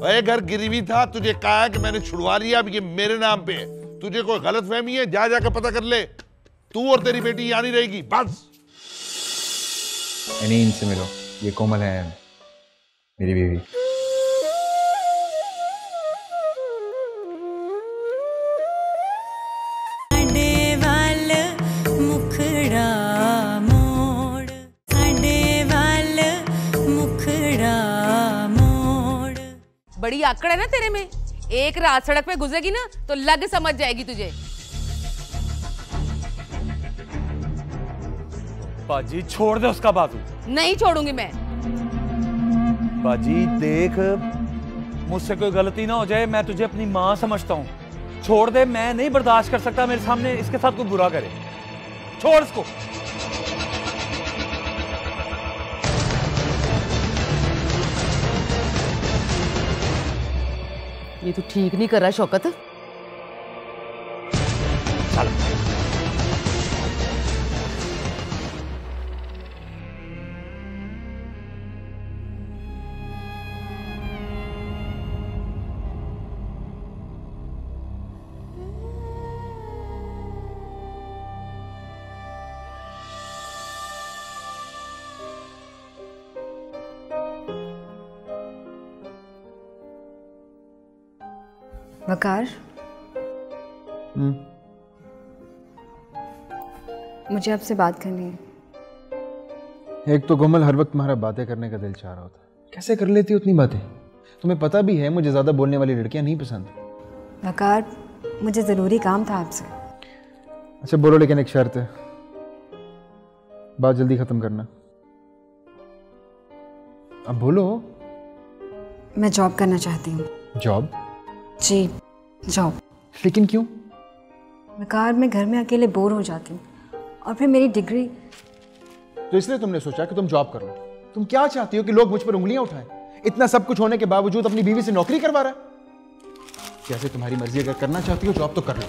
वह घर गिरवी था, तुझे कहा कि मैंने छुड़वा लिया, अब ये मेरे नाम पे है। तुझे कोई गलत फहमी है, जा जाकर पता कर ले। तू और तेरी बेटी यहाँ नहीं रहेगी, बस। इनसे मिलो, ये कोमल है, मेरी बीवी। बड़ी आकड़ है ना तेरे में, एक रात सड़क पे गुजरेगी ना तो लग समझ जाएगी तुझे। बाजी छोड़ दे उसका बाजू। नहीं छोड़ूंगी मैं। बाजी देख, मुझसे कोई गलती ना हो जाए, मैं तुझे अपनी माँ समझता हूँ। छोड़ दे, मैं नहीं बर्दाश्त कर सकता मेरे सामने इसके साथ कोई बुरा करे। छोड़ इसको। ये तो ठीक नहीं कर रहा शौकत। चल। वकार, मुझे आपसे बात करनी है। एक तो कोमल हर वक्त तुम्हारा बातें करने का दिल चाह रहा होता है, कैसे कर लेती हो उतनी बातें? तुम्हें पता भी है मुझे ज़्यादा बोलने वाली लड़कियां नहीं पसंद। वकार, मुझे ज़रूरी काम था आपसे। अच्छा बोलो, लेकिन एक शर्त है, बात जल्दी ख़त्म करना। अब बोलो। मैं जॉब करना चाहती हूँ। जॉब? जी, जॉब। लेकिन क्यों? वकार, मैं घर में अकेले बोर हो जाती हूँ, और फिर मेरी डिग्री। तो इसलिए तुमने सोचा कि तुम जॉब कर लो। तुम क्या चाहती हो कि लोग मुझ पर उंगलियां उठाएं? इतना सब कुछ होने के बावजूद अपनी बीवी से नौकरी करवा रहा है। जैसे तुम्हारी मर्जी, अगर करना चाहती हो जॉब तो कर लो।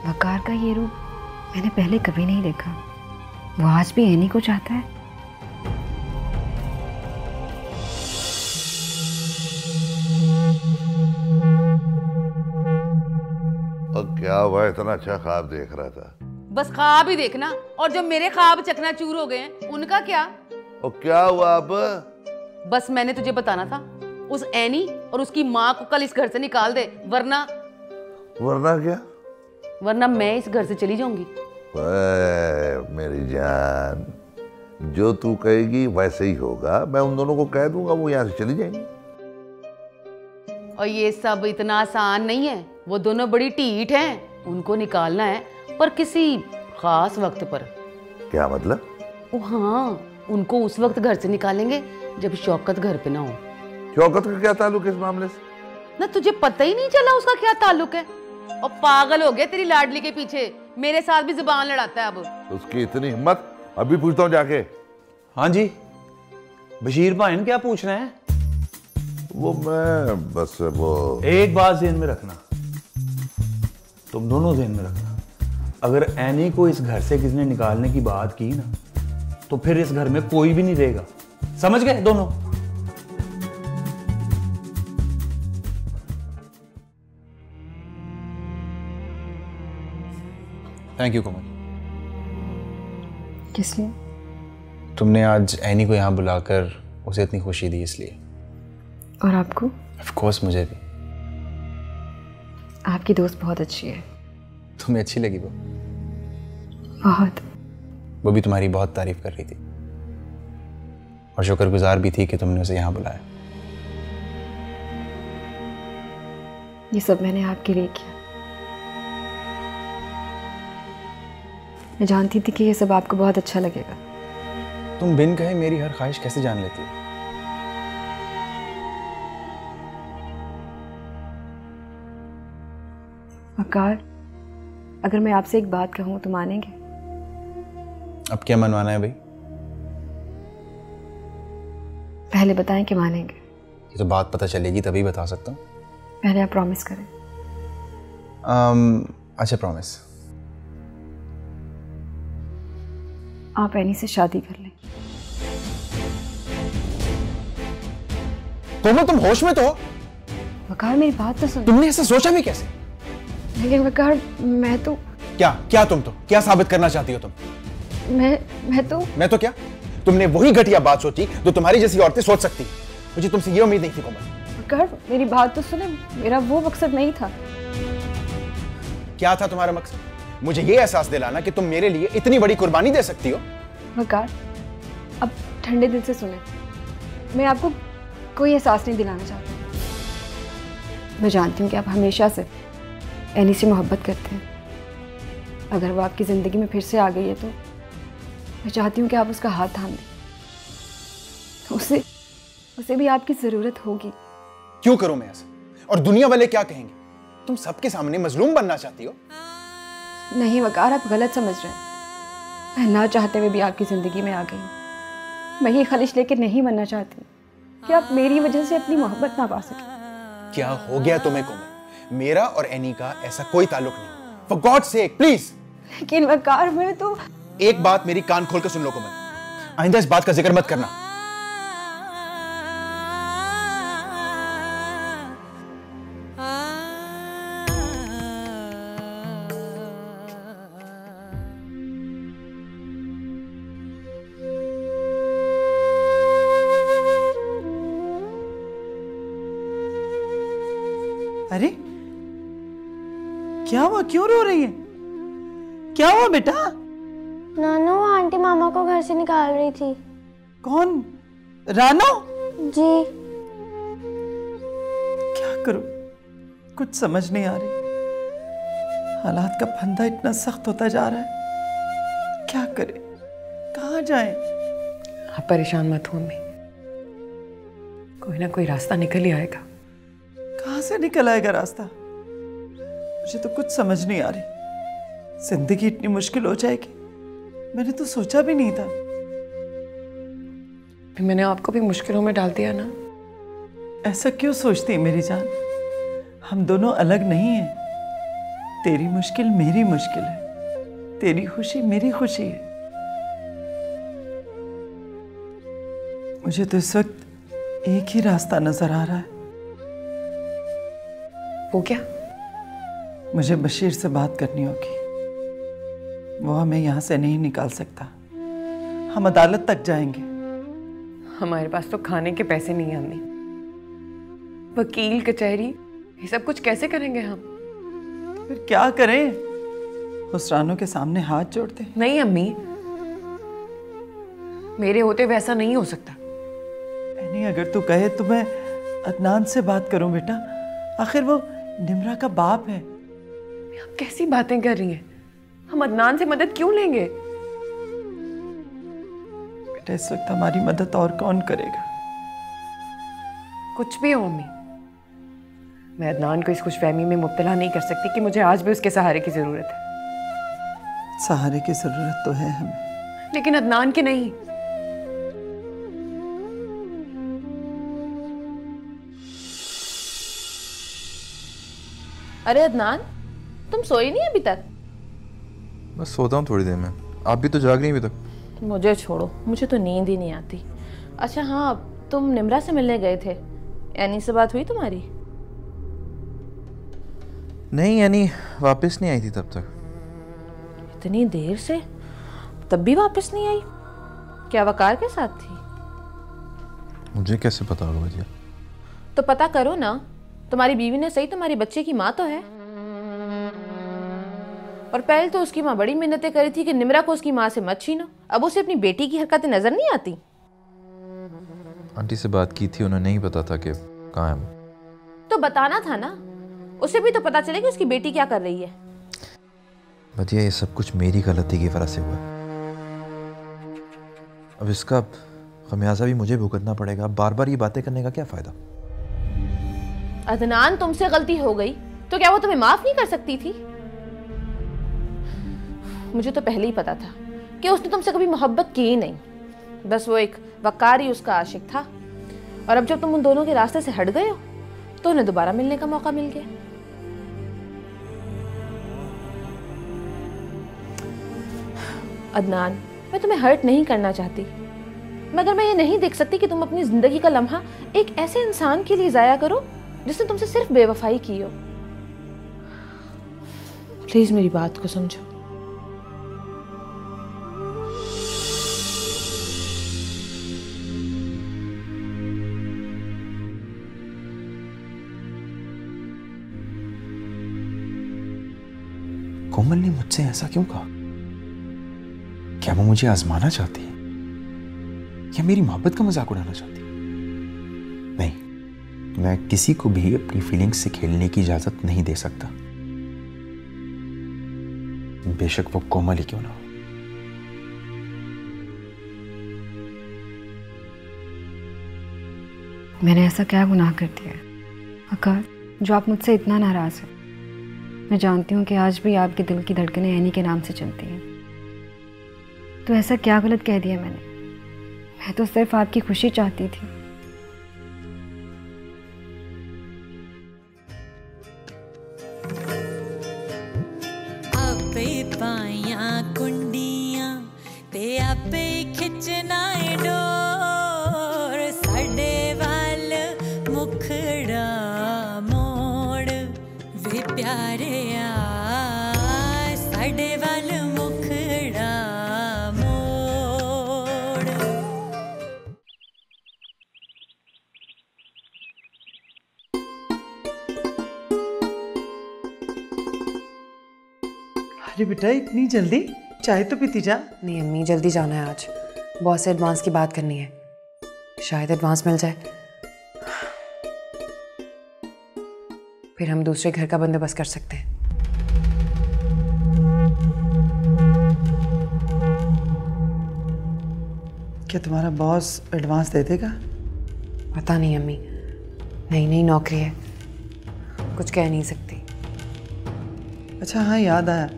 वकार का ये रूप मैंने पहले कभी नहीं देखा। वो आज भी एनी को चाहता है। और क्या हुआ, इतना अच्छा ख्वाब देख रहा था? बस ख्वाब ही देखना, और जो मेरे ख्वाब चकनाचूर हो गए हैं उनका क्या? और क्या हुआ अब? बस मैंने तुझे बताना था, उस एनी और उसकी माँ को कल इस घर से निकाल दे, वरना। वरना क्या? वरना मैं इस घर से चली जाऊंगी। मेरी जान, जो तू कहेगी वैसे ही होगा। मैं उन दोनों को कह दूंगा, वो यहाँ से चली जाएंगी। और ये सब इतना आसान नहीं है। वो दोनों बड़ी ढीठ हैं, उनको निकालना है, पर किसी खास वक्त पर। क्या मतलब? ओ हाँ, उनको उस वक्त घर से निकालेंगे जब शौकत घर पे ना हो। शौकत का क्या ताल्लुक है इस मामले से? ना तुझे पता ही नहीं चला उसका क्या ताल्लुक है? और पागल हो गया तेरी लाडली के पीछे, मेरे साथ भी जुबान लड़ाता है अब। उसकी इतनी हिम्मत, अभी पूछता हूँ जाके। हाँ जी, बशीर भाई क्या पूछ रहे हैं? वो मैं बस वो एक बात ज़हन में रखना, तुम दोनों ज़हन में रखना, अगर एनी को इस घर से किसी ने निकालने की बात की ना, तो फिर इस घर में कोई भी नहीं रहेगा। समझ गए दोनों? थैंक यू कोमल। किस लिए? तुमने आज एनी को यहाँ बुलाकर उसे इतनी खुशी दी, इसलिए। और आपको? ऑफ कोर्स, मुझे भी। आपकी दोस्त बहुत अच्छी है। तुम्हें अच्छी लगी वो? बहुत। वो भी तुम्हारी बहुत तारीफ कर रही थी, और शुक्रगुजार भी थी कि तुमने उसे यहाँ बुलाया। ये सब मैंने आपके लिए किया। मैं जानती थी कि ये सब आपको बहुत अच्छा लगेगा। तुम बिन कहे मेरी हर ख्वाहिश कैसे जान लेती हो? वकार, अगर मैं आपसे एक बात कहूं तो मानेंगे? अब क्या मनवाना है भाई? पहले बताएं कि मानेंगे। ये तो बात पता चलेगी तभी बता सकता हूँ। पहले आप प्रॉमिस करें। अच्छा प्रॉमिस। आप एनी से शादी कर लें। कोमल तुम होश में तो हो? वकार मेरी बात तो सुनो। तुमने ऐसा सोचा भी कैसे? लेकिन वकार मैं तो क्या तुम तो क्या साबित करना चाहती हो तुम? मैं तो क्या? तुमने वही घटिया बात सोची जो तुम्हारी जैसी औरतें सोच सकती। मुझे तुमसे ये उम्मीद नहीं थी कोमल। वकार मेरी बात तो सुने, मेरा वो मकसद नहीं था। क्या था तुम्हारा मकसद? मुझे ये एहसास दिलाना कि तुम मेरे लिए इतनी बड़ी कुर्बानी दे सकती हो। वकार अब ठंडे दिल से सुने, मैं आपको कोई एहसास नहीं दिलाना चाहती। मैं जानती हूँ कि आप हमेशा से एनी से मोहब्बत करते हैं। अगर वो आपकी ज़िंदगी में फिर से आ गई है तो मैं चाहती हूँ कि आप उसका हाथ थाम दें। उसे भी आपकी ज़रूरत होगी। क्यों करूं मैं ऐसा? और दुनिया वाले क्या कहेंगे? तुम सबके सामने मजलूम बनना चाहती हो? नहीं वकार, आप गलत समझ रहे हैं। मैं ना चाहते हुए भी आपकी ज़िंदगी में आ गई हूँ। मैं ये खलिश लेकर नहीं बनना चाहती कि आप मेरी वजह से अपनी मोहब्बत ना पा सकें। क्या हो गया तुम्हें कोमल? मेरा और एनी का ऐसा कोई ताल्लुक नहीं। For God's sake, please. लेकिन वकार मैं तो एक बात मेरी कान खोल कर सुन लो कोमल, आइंदा इस बात का जिक्र मत करना। अरे क्या हुआ, क्यों रो रही है? क्या हुआ बेटा? नानू आंटी मामा को घर से निकाल रही थी। कौन? रानो? जी। क्या करूं, कुछ समझ नहीं आ रही। हालात का फंदा इतना सख्त होता जा रहा है, क्या करे, कहाँ जाए? आप परेशान मत हो अम्मी, कोई ना कोई रास्ता निकल ही आएगा। कहाँ से निकल आएगा रास्ता? मुझे तो कुछ समझ नहीं आ रही। जिंदगी इतनी मुश्किल हो जाएगी, मैंने तो सोचा भी नहीं था। मैंने आपको भी मुश्किलों में डाल दिया ना। ऐसा क्यों सोचती है मेरी जान? हम दोनों अलग नहीं हैं। तेरी मुश्किल मेरी मुश्किल है, तेरी खुशी मेरी खुशी है। मुझे तो इस वक्त एक ही रास्ता नजर आ रहा है। वो क्या? मुझे बशीर से बात करनी होगी। वो हमें यहाँ से नहीं निकाल सकता। हम अदालत तक जाएंगे। हमारे पास तो खाने के पैसे नहीं हैं अम्मी। वकील, कचहरी, ये सब कुछ कैसे करेंगे हम? फिर क्या करें? हुसरानों के सामने हाथ जोड़ते? नहीं अम्मी, मेरे होते वैसा नहीं हो सकता। नहीं, अगर तू कहे तो मैं अदनान से बात करूं बेटा। आखिर वो निम्रा का बाप है। आप कैसी बातें कर रही हैं? हम अदनान से मदद क्यों लेंगे? बेटा इस वक्त हमारी मदद और कौन करेगा? कुछ भी हो अम्मी, मैं अदनान को इस खुशफहमी में मुब्तला नहीं कर सकती कि मुझे आज भी उसके सहारे की जरूरत है। सहारे की जरूरत तो है हमें, लेकिन अदनान की नहीं। अरे अदनान, तुम सोई नहीं अभी तक? बस सोता हूँ थोड़ी देर में। आप भी तो जाग रही हैं अभी तक। मुझे छोड़ो, मुझे तो नींद ही नहीं आती। अच्छा हाँ, तुम निम्रा से मिलने गए थे, एनी से बात हुई तुम्हारी? नहीं, यानी वापस नहीं आई थी तब तक। इतनी देर से तब भी वापस नहीं आई? क्या वकार के साथ थी? मुझे कैसे पता होगा भैया? तो पता करो ना। तुम्हारी बीवी ने सही तुम्हारी बच्चे की माँ तो है। और पहले तो उसकी माँ बड़ी मिन्नतें करी थी कि निम्रा को उसकी माँ से मत छीनो। अब उसे अपनी बेटी की हरकतें नजर नहीं आती? आंटी से बात की थी, उन्हें नहीं पता था कि कहाँ है वो। तो बताना था ना, उसे भी तो पता चले कि उसकी बेटी क्या कर रही है। भैया ये सब कुछ मेरी गलती की वजह से हुआ। अब इसका खमियाजा भी मुझे भुगतना पड़ेगा। बार बार ये बातें करने का क्या फायदा? अदनान, तुमसे गलती हो गई तो क्या वो तुम्हें माफ नहीं कर सकती थी? मुझे तो पहले ही पता था कि उसने तुमसे कभी मोहब्बत की ही नहीं। बस वो एक वकार ही उसका आशिक था और अब जब तुम उन दोनों के रास्ते से हट गए हो तो उन्हें दोबारा मिलने का मौका मिल गया। अदनान, मैं तुम्हें हर्ट नहीं करना चाहती, मगर मैं ये नहीं देख सकती कि तुम अपनी जिंदगी का लम्हा एक ऐसे इंसान के लिए जाया करो जिसने तुमसे सिर्फ बेवफाई की हो। प्लीज मेरी बात को समझो। कोमल ने मुझसे ऐसा क्यों कहा? क्या वो मुझे आजमाना चाहती है या मेरी मोहब्बत का मजाक उड़ाना चाहती है? नहीं, मैं किसी को भी अपनी फीलिंग्स से खेलने की इजाजत नहीं दे सकता, बेशक वो कोमल ही क्यों ना हो। मैंने ऐसा क्या गुनाह कर दिया है आकाश जो आप मुझसे इतना नाराज हैं? मैं जानती हूँ कि आज भी आपके दिल की धड़कनें एनी के नाम से चलती हैं, तो ऐसा क्या गलत कह दिया मैंने? मैं तो सिर्फ आपकी खुशी चाहती थी। आपे पाया कुंडियां ते आपे खिंचना डोर, साडे वाल मुखड़ा मोड़ वे प्यारे साडे वाल मुखड़ा मोड़। अरे बेटा इतनी जल्दी चाय तो पीती जा। नहीं अम्मी, जल्दी जाना है आज, बॉस से एडवांस की बात करनी है, शायद एडवांस मिल जाए, फिर हम दूसरे घर का बंदोबस्त कर सकते हैं। क्या तुम्हारा बॉस एडवांस दे देगा? पता नहीं अम्मी, नई नई नौकरी है, कुछ कह नहीं सकती। अच्छा हाँ, याद आया,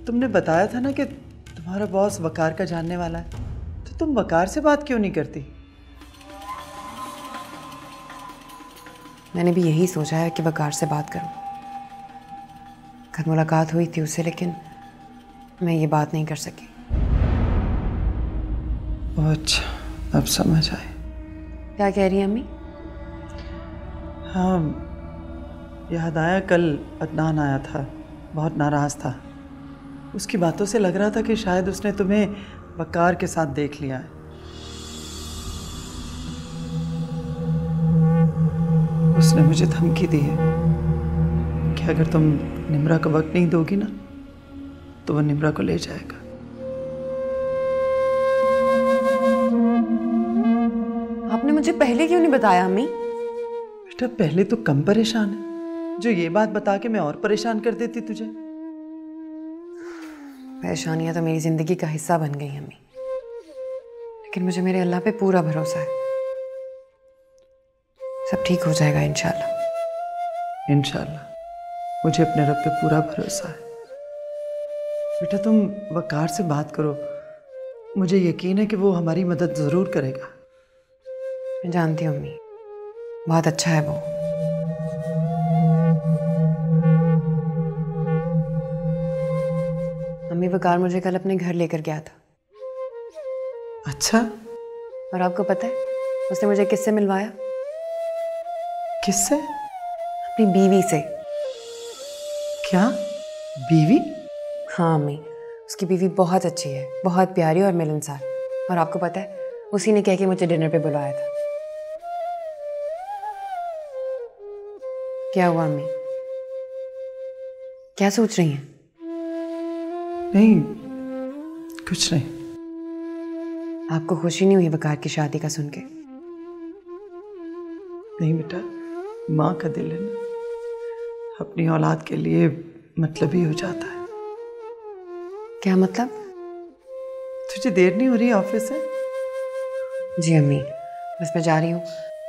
तुमने बताया था ना कि तुम्हारा बॉस वकार का जानने वाला है, तो तुम वकार से बात क्यों नहीं करती? मैंने भी यही सोचा है कि वकार से बात करूं। कल मुलाकात हुई थी उससे, लेकिन मैं ये बात नहीं कर सकी। अच्छा, अब समझ आए। क्या कह रही है अम्मी? हाँ, याद आया, कल अदनान आया था, बहुत नाराज़ था। उसकी बातों से लग रहा था कि शायद उसने तुम्हें वकार के साथ देख लिया है। उसने मुझे धमकी दी है कि अगर तुम निम्रा को वक्त नहीं दोगी ना तो वो निम्रा को ले जाएगा। आपने मुझे पहले क्यों नहीं बताया अम्मी? बेटा पहले तो कम परेशान है, जो ये बात बता के मैं और परेशान कर देती तुझे। परेशानियां तो मेरी जिंदगी का हिस्सा बन गई अम्मी, लेकिन मुझे मेरे अल्लाह पे पूरा भरोसा है, सब ठीक हो जाएगा इंशाल्लाह। इंशाल्लाह, मुझे अपने रब पे पूरा भरोसा है। बेटा तुम वकार से बात करो, मुझे यकीन है कि वो हमारी मदद ज़रूर करेगा। मैं जानती हूँ अम्मी, बहुत अच्छा है वो। अम्मी वकार मुझे कल अपने घर लेकर गया था। अच्छा? और आपको पता है उसने मुझे किससे मिलवाया? किससे? अपनी बीवी से। क्या? बीवी? हाँ अम्मी, उसकी बीवी बहुत अच्छी है, बहुत प्यारी और मिलनसार। और आपको पता है उसी ने कह के मुझे डिनर पे बुलाया था। क्या हुआ अम्मी, क्या सोच रही हैं? नहीं, कुछ नहीं। आपको खुशी नहीं हुई वकार की शादी का सुन के? नहीं बेटा, माँ का दिल है ना, अपनी औलाद के लिए मतलबी हो जाता है। क्या मतलब? तुझे देर नहीं हो रही ऑफिस से? जी अम्मी, बस मैं जा रही हूँ,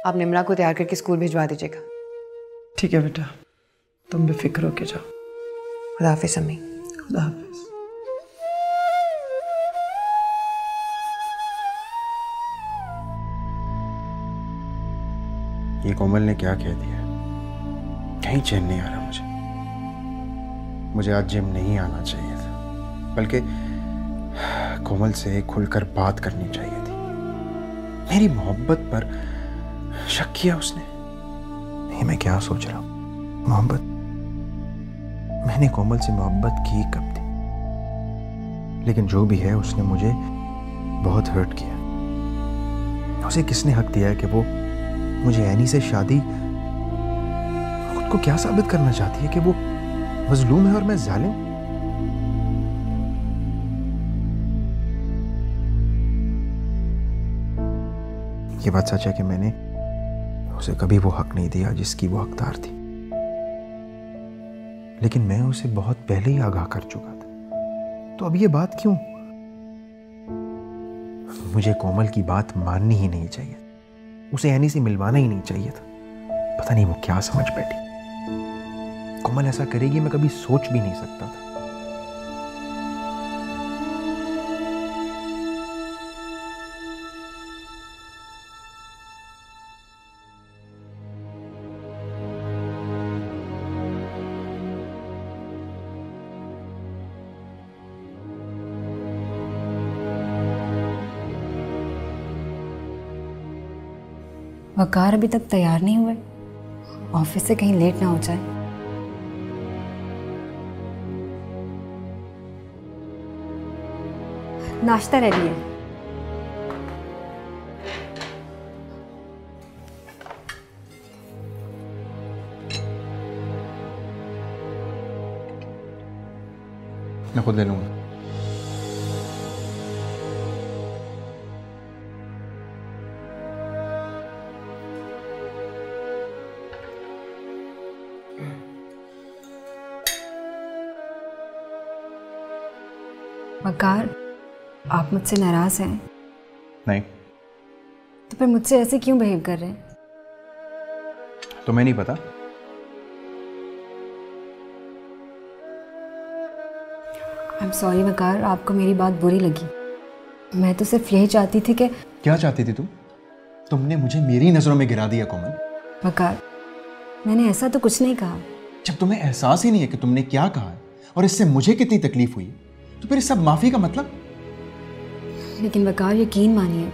आप निम्रा को तैयार करके स्कूल भिजवा दीजिएगा। ठीक है बेटा, तुम बेफिक्र होके जाओ। खुदा हाफिज़ अम्मी। खुदा हाफिज़। ये कोमल ने क्या कह दिया, कहीं चैन नहीं आ रहा मुझे आज जिम नहीं आना चाहिए था, बल्कि कोमल से खुलकर बात करनी चाहिए थी। मेरी मोहब्बत पर शक किया उसने। नहीं, मैं क्या सोच रहा हूं, मोहब्बत, मैंने कोमल से मोहब्बत की कब थी? लेकिन जो भी है उसने मुझे बहुत हर्ट किया। उसे किसने हक दिया है कि वो मुझे एनी से शादी, खुद को क्या साबित करना चाहती है कि वो मजलूम है और मैं जालिम? ये बात सच है कि मैंने उसे कभी वो हक नहीं दिया जिसकी वो हकदार थी, लेकिन मैं उसे बहुत पहले ही आगाह कर चुका था। तो अब ये बात क्यों? मुझे कोमल की बात माननी ही नहीं चाहिए, उसे एनी से मिलवाना ही नहीं चाहिए था। पता नहीं वो क्या समझ बैठी। कोमल ऐसा करेगी मैं कभी सोच भी नहीं सकता था। वकार अभी तक तैयार नहीं हुए, ऑफिस से कहीं लेट ना हो जाए। नाश्ता रेडी है। मैं खुद ले लूंगा। वकार, आप मुझसे नाराज हैं? नहीं। तो फिर मुझसे ऐसे क्यों बिहेव कर रहे हैं? तुम्हें नहीं पता? आई एम सॉरी वकार, आपको मेरी बात बुरी लगी। मैं तो सिर्फ यही चाहती थी कि... क्या चाहती थी तुम? तुमने मुझे मेरी नजरों में गिरा दिया कोमल। वकार, मैंने ऐसा तो कुछ नहीं कहा। जब तुम्हें एहसास ही नहीं है कि तुमने क्या कहा है और इससे मुझे कितनी तकलीफ हुई, तो फिर इस सब माफी का मतलब? लेकिन वकार, यकीन मानिए,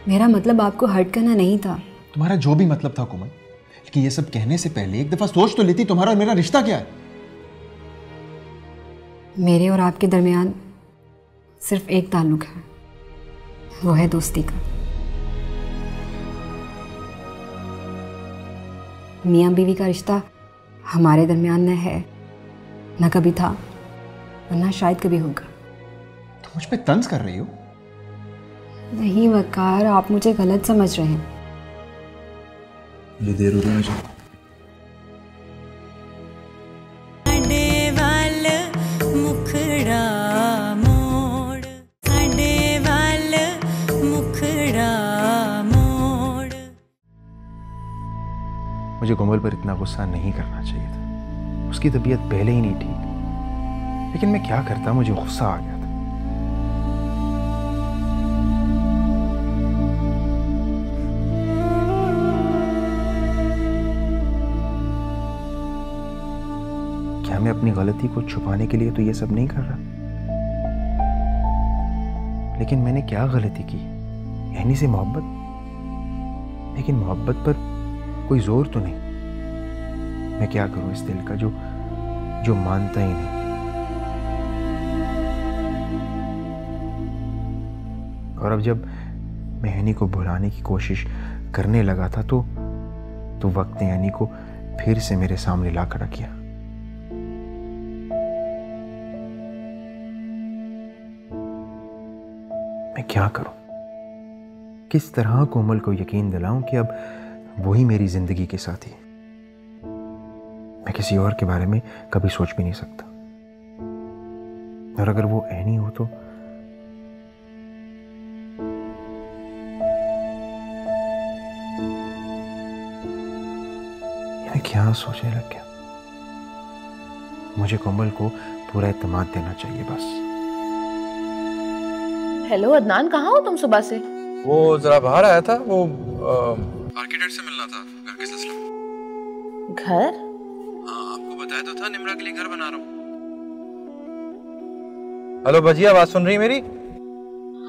मेरा मतलब आपको हर्ट करना नहीं था। तुम्हारा जो भी मतलब था कोमल, लेकिन ये सब कहने से पहले एक दफा सोच तो लेती तुम्हारा और मेरा रिश्ता क्या है। मेरे और आपके दरमियान सिर्फ एक ताल्लुक है, वो है दोस्ती का। मियाँ बीवी का रिश्ता हमारे दरमियान न है, न कभी था और ना शायद कभी होगा। तुम मुझ पे तंज कर रही हो? नहीं वकार, आप मुझे गलत समझ रहे हैं। ये देर हो रही है। मुझे कोमल पर इतना गुस्सा नहीं करना चाहिए था, उसकी तबीयत पहले ही नहीं ठीक, लेकिन मैं क्या करता, मुझे गुस्सा आ गया था। क्या मैं अपनी गलती को छुपाने के लिए तो ये सब नहीं कर रहा? लेकिन मैंने क्या गलती की? यानी से मोहब्बत, लेकिन मोहब्बत पर कोई जोर तो नहीं। मैं क्या करूं इस दिल का जो मानता ही नहीं। और अब जब मैं हनी को भुलाने की कोशिश करने लगा था तो वक्त ने हनी को फिर से मेरे सामने ला खड़ा किया। मैं क्या करूं? किस तरह कोमल को यकीन दिलाऊं कि अब वही मेरी जिंदगी के साथी है। मैं किसी और के बारे में कभी सोच भी नहीं सकता, और अगर वो एनी हो तो मैं क्या सोचने लग गया। मुझे कोमल को पूरा एतमाद देना चाहिए बस। हेलो अदनान, कहाँ हो तुम सुबह से? वो जरा बाहर आया था, वो आर्किटेक्ट से मिलना था घर के सिलसिले में। घर? हाँ, आपको बताया तो था निम्रा के लिए घर बना रहा हूँ। हेलो भजिया, आवाज सुन रही मेरी?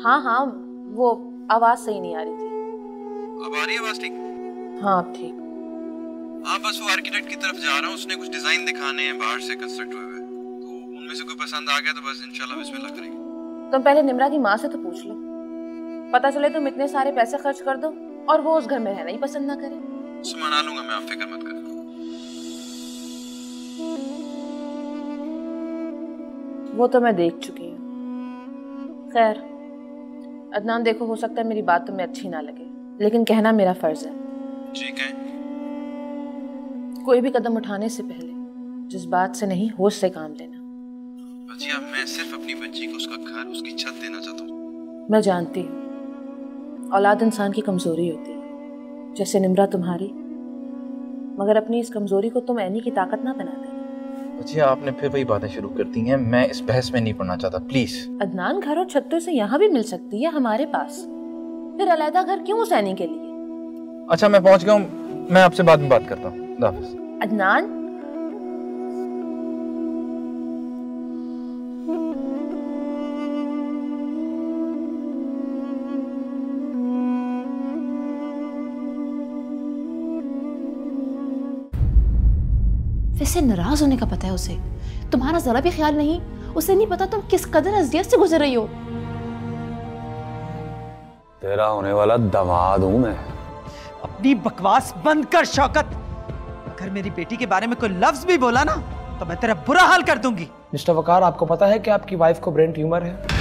हाँ हाँ, वो आवाज सही नहीं आ रही थी। अब आ रही है आवाज ठीक? हाँ अब ठीक। हाँ बस वो आर्किटेक्ट की तरफ जा रहा हूँ, उसने कुछ डिजाइन दिखाने हैं बाहर से कंस्ट्रक्ट हुए हुए, तो उनमें से कोई पसंद आ गया तो बस इंशाल्लाह बिस्मिल्लाह करेंगे। तुम पहले निम्रा की माँ से तो पूछ लो, पता चले तुम इतने सारे पैसे खर्च कर दो और वो उस घर में रहना ही पसंद ना करे। उसे मना लूंगा मैं, आप फिक्र मत करो। वो तो मैं देख चुकी हूँ। खैर अदनान, देखो हो सकता है मेरी बात तुम्हें अच्छी ना लगे, लेकिन कहना मेरा फर्ज है। ठीक है। कोई भी कदम उठाने से पहले जिस बात से नहीं होश से काम लेना। भजिया, मैं सिर्फ अपनी बच्ची को उसका घर, उसकी छत देना चाहता हूँ। मैं जानती हूँ औलाद इंसान की कमजोरी होती है, जैसे निम्रा तुम्हारी, मगर अपनी इस कमजोरी को तुम ऐनी की ताकत ना बना देना। भजिया, आपने फिर वही बातें शुरू कर दी हैं, मैं इस बहस में नहीं पड़ना चाहता, प्लीज। अदनान, घर और छत तो से यहाँ भी मिल सकती है हमारे पास, फिर अलहदा घर क्यों उस ऐनी के लिए? अच्छा मैं पहुंच गया हूँ, मैं आपसे बाद में बात करता हूँ। खुदा हाफिज़। अदनान, वैसे नाराज होने का पता है उसे, तुम्हारा जरा भी ख्याल नहीं। उसे नहीं पता तुम किस कदर अज़ियत से गुजर रही हो। तेरा होने वाला दामाद हूं मैं। अपनी बकवास बंद कर शौकत। अगर मेरी बेटी के बारे में कोई लफ्ज भी बोला ना तो मैं तेरा बुरा हाल कर दूंगी। मिस्टर वकार, आपको पता है कि आपकी वाइफ को ब्रेन ट्यूमर है?